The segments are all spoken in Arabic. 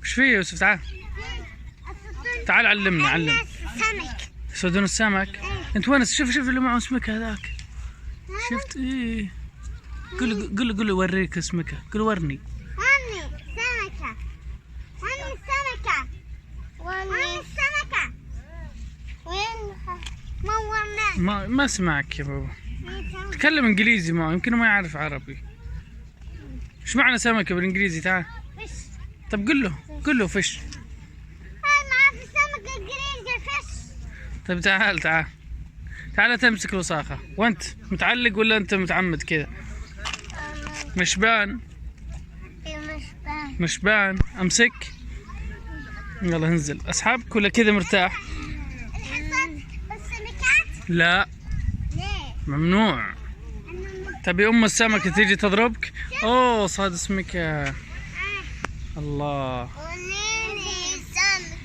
وش فيه يا يوسف؟ تعال تعال علمني علم. سمك. يصيدون السمك؟ انت وين؟ شوف اللي معه سمكه هذاك. شفت؟ ايه. قل له وريك سمكه، قل ورني. ورني سمكة. ورني السمكة. ورني السمكة. وينها؟ ما سمعك يا بابا. تكلم انجليزي معه، يمكن ما يعرف عربي. ايش معنى سمكه بالانجليزي؟ تعال. فش. طب قل له فش. ما في سمكة انجليزي فش. طيب تعال تمسك الوساخة. وانت متعلق ولا انت متعمد كذا؟ مشبان. مشبان. امسك. يلا انزل اسحبك ولا كذا مرتاح؟ السمكات؟ لا ليه؟ ممنوع. تبي ام السمكة تيجي تضربك؟ اوه صاد سمكة. الله. وريني سمك.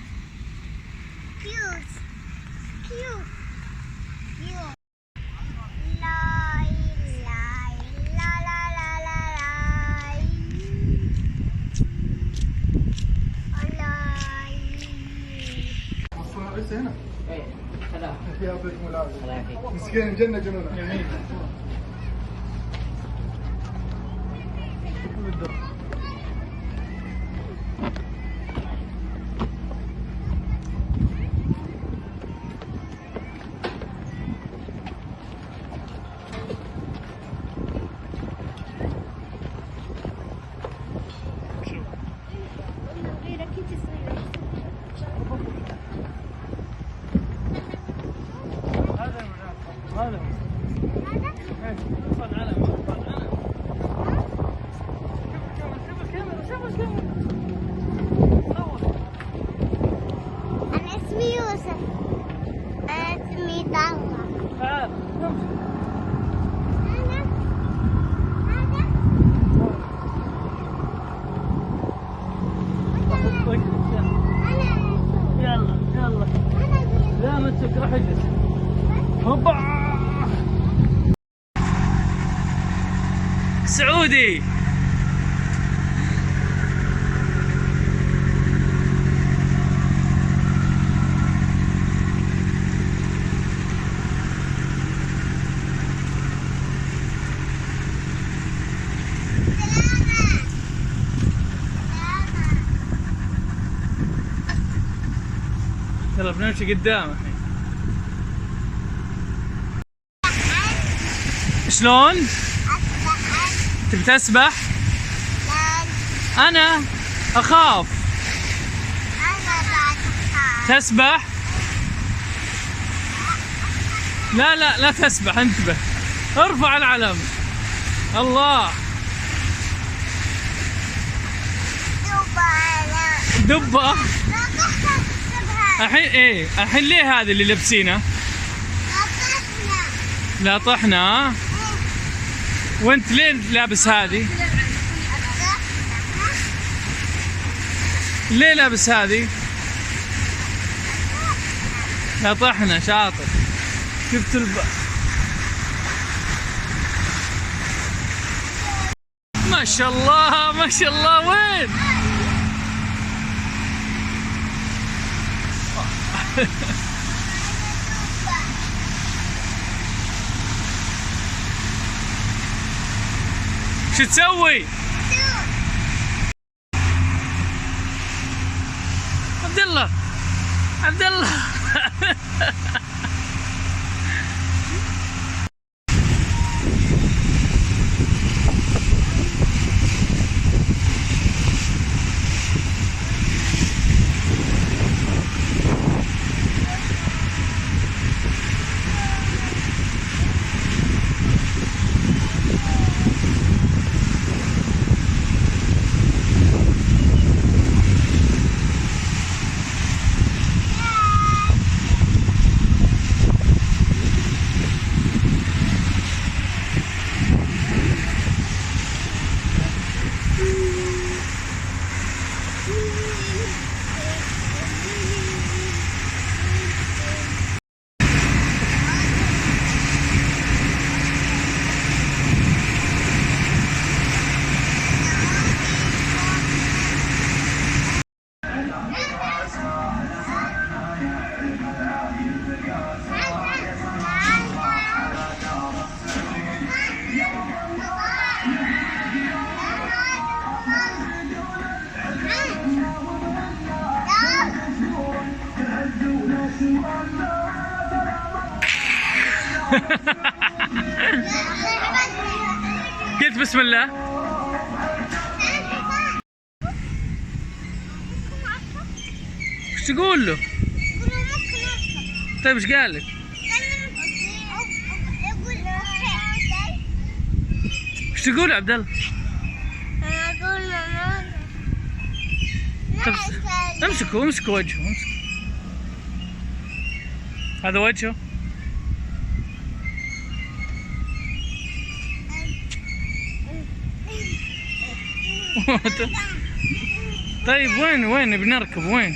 كيوت. لا لا لا لا لا لا هنا. ايه سلام. يعطيكم العافية. مسكين جنة جنونة. جميل. أنا اسمي يوسف. أنا اسمي طلة. يلا لا ما تسك، راح اجلس. هوبا سعودي. يلا بنمشي قدام الحين. شلون؟ تبي تسبح؟ أنا أخاف. تسبح؟ لا تسبح، انتبه. ارفع العلم. الله. دبة. الحين ليه هذه اللي لابسينه؟ لا طحنا. وانت لين لابس هذه؟ ليه لابس هذه؟ لا طحنا. شاطر. شفت ما شاء الله. وين؟ شو تسوي؟ عبد الله قلت بسم الله. ايش تقول له؟ طيب ايش قال لك؟ ايش تقول يا عبد الله؟ طيب امسكوا وجهه، امسك. هذا وجهه. طيب وين بنركب وين؟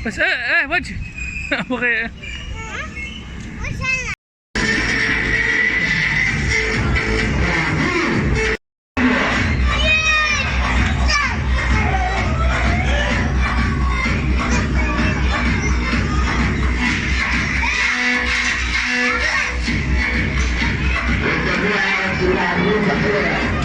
بس ايه وجهك. ابغى Yeah.